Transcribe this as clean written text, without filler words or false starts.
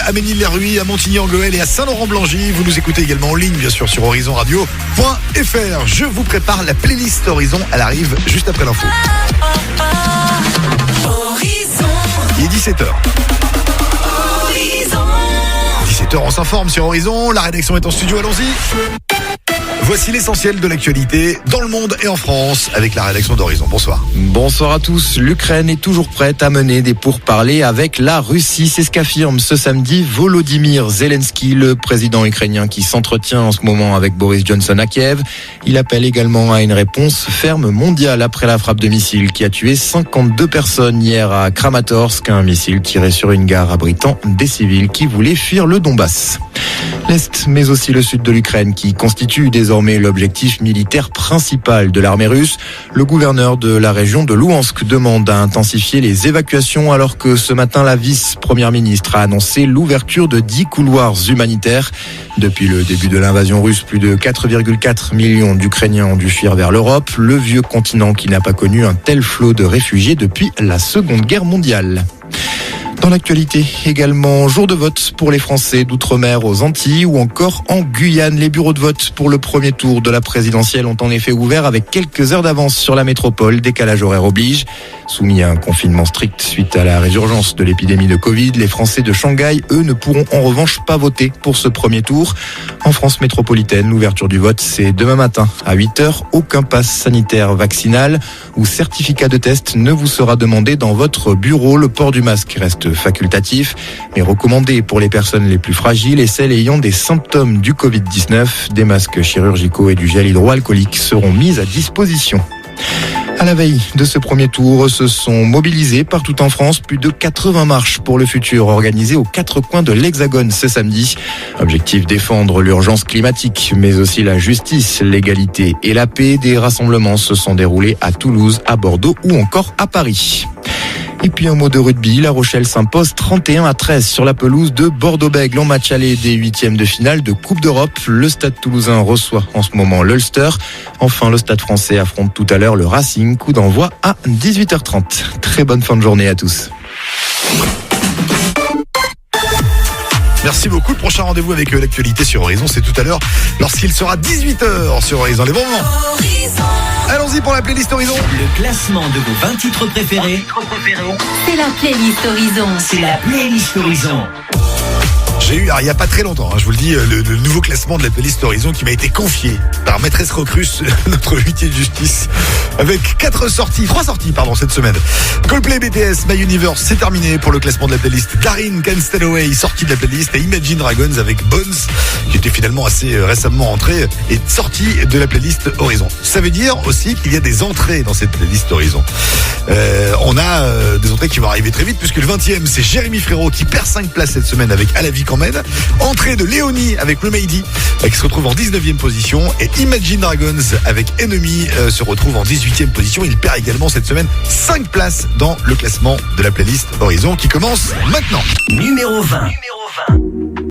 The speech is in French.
à Ménil-les-Ruys, à Montigny-en-Gohelle et à Saint-Laurent-Blangy. Vous nous écoutez également en ligne, bien sûr, sur horizonradio.fr. Je vous prépare la playlist Horizon. Elle arrive juste après l'info. Il est 17h. 17h, on s'informe sur Horizon. La rédaction est en studio, allons-y. Voici l'essentiel de l'actualité dans le monde et en France avec la rédaction d'Horizon. Bonsoir. Bonsoir à tous. L'Ukraine est toujours prête à mener des pourparlers avec la Russie. C'est ce qu'affirme ce samedi Volodymyr Zelensky, le président ukrainien qui s'entretient en ce moment avec Boris Johnson à Kiev. Il appelle également à une réponse ferme mondiale après la frappe de missile qui a tué 52 personnes hier à Kramatorsk, un missile tiré sur une gare abritant des civils qui voulaient fuir le Donbass. L'Est, mais aussi le sud de l'Ukraine, qui constitue désormais l'objectif militaire principal de l'armée russe. Le gouverneur de la région de Louhansk demande à intensifier les évacuations alors que ce matin, la vice-première ministre a annoncé l'ouverture de 10 couloirs humanitaires. Depuis le début de l'invasion russe, plus de 4,4 millions d'Ukrainiens ont dû fuir vers l'Europe, le vieux continent qui n'a pas connu un tel flot de réfugiés depuis la Seconde Guerre mondiale. Dans l'actualité également, jour de vote pour les Français d'outre-mer aux Antilles ou encore en Guyane. Les bureaux de vote pour le premier tour de la présidentielle ont en effet ouvert avec quelques heures d'avance sur la métropole. Décalage horaire oblige. Soumis à un confinement strict suite à la résurgence de l'épidémie de Covid, les Français de Shanghai, eux, ne pourront en revanche pas voter pour ce premier tour. En France métropolitaine, l'ouverture du vote, c'est demain matin à 8h. Aucun pass sanitaire vaccinal ou certificat de test ne vous sera demandé dans votre bureau. Le port du masque reste facultatif, mais recommandé pour les personnes les plus fragiles et celles ayant des symptômes du Covid-19. Des masques chirurgicaux et du gel hydroalcoolique seront mis à disposition. À la veille de ce premier tour, se sont mobilisés partout en France plus de 80 marches pour le futur organisées aux 4 coins de l'Hexagone ce samedi. Objectif défendre l'urgence climatique, mais aussi la justice, l'égalité et la paix. Des rassemblements se sont déroulés à Toulouse, à Bordeaux ou encore à Paris. Et puis un mot de rugby, La Rochelle s'impose 31-13 sur la pelouse de Bordeaux-Bègles en match aller des 8e de finale de Coupe d'Europe. Le Stade Toulousain reçoit en ce moment l'Ulster. Enfin, le Stade Français affronte tout à l'heure le Racing. Coup d'envoi à 18h30. Très bonne fin de journée à tous. Merci beaucoup. Le prochain rendez-vous avec l'actualité sur Horizon, c'est tout à l'heure lorsqu'il sera 18h sur Horizon. Les bons moments. Allons-y pour la playlist Horizon. Le classement de vos 20 titres préférés. C'est la playlist Horizon. C'est la playlist Horizon. J'ai eu, il n'y a pas très longtemps, je vous le dis, le nouveau classement de la playlist Horizon qui m'a été confié par Maîtresse Recrus, notre huissier de justice, avec 3 sorties cette semaine. Coldplay, BTS, My Universe, c'est terminé pour le classement de la playlist. Darin, Can't Stay Away, sortie de la playlist. Et Imagine Dragons avec Bones, qui était finalement assez récemment entré, est sorti de la playlist Horizon. Ça veut dire aussi qu'il y a des entrées dans cette playlist Horizon. On a des entrées qui vont arriver très vite, puisque le 20e, c'est Jérémy Frérot qui perd 5 places cette semaine avec À la vie quand même. Entrée de Léonie avec Remedy qui se retrouve en 19e position, et Imagine Dragons avec Enemy se retrouve en 18e position. Il perd également cette semaine 5 places dans le classement de la playlist Horizon qui commence maintenant. Numéro 20.